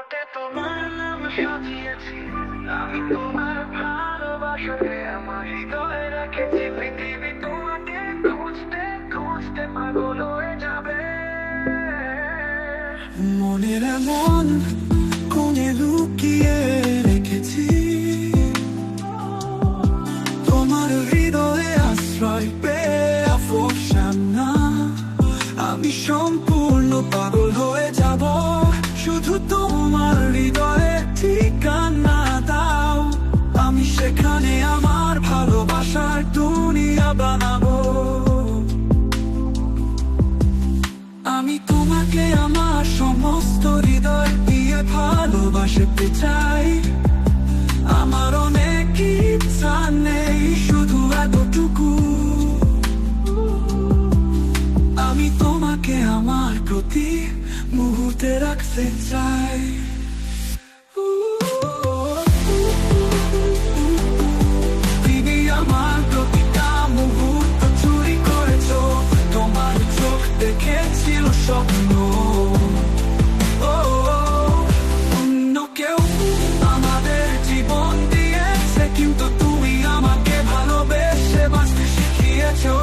পথে তোমার নাম সাজিয়েছি, আমি তোমার ভালোবাসাকে আমার হৃদয়ে রেখেছি। পৃথিবী তোমাকে খুঁজতে খুঁজতে পাগল হয়ে যাবে। মনের এমন কোণে লুকিয়ে রেখেছি, তোমার হৃদয়ে আশ্রয় পেয়ে আফসোস না, আমি সম্পূর্ণ পাগল হয়ে যাব। শুধু তোমার হৃদয়ে ঠিকানা দাও, আমি সেখানে আমার ভালোবাসার দুনিয়া বানাবো। আমি তোমাকে আমার সমস্ত হৃদয় দিয়ে ভালোবাসতে চাই। আমার অনেক ইচ্ছা নেই, শুধু এতটুকু, আমি তোমাকে আমার প্রতি মুহূর্তে রাখতে চাই। তুমি আমার প্রতিটা মুহূর্ত চুরি করেছো, তোমার চোখ দেখেছিল স্বপ্ন। অন্য কেউ আমাদের জীবন দিয়েছে, কিন্তু তুমি আমাকে ভালোবেসে বাঁচতে শিখিয়েছো।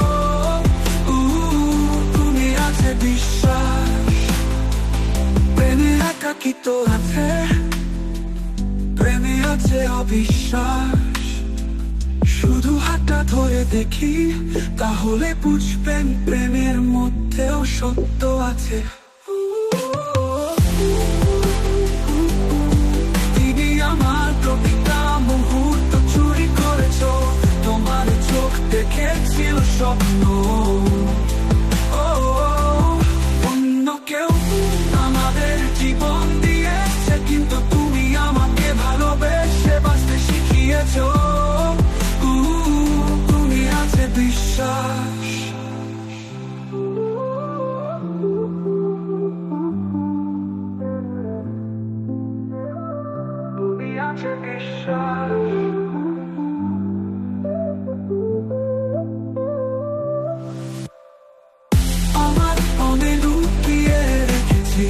তুমি আছে বিশ্বাস, প্রেমে একাকিত্ব আছে, প্রেমে আছে অবিশ্বাস। শুধু হাতটা ধরে দেখি, তাহলে বুঝবেন প্রেমের মধ্যেও সত্য আছে। তুমি আমার প্রতিটা মুহূর্ত চুরি করেছো, তোমার চোখ দেখেছিল স্বপ্ন। অন্য কেউ আমাদের জীবন দিয়েছে, কিন্তু তুমি আমাকে ভালোবেসে বাঁচতে শিখিয়েছো। তুমি আছে বিশ্বাস, তুমি আছে বিশ্বাস। আমার মনে লুকিয়ে রেখেছি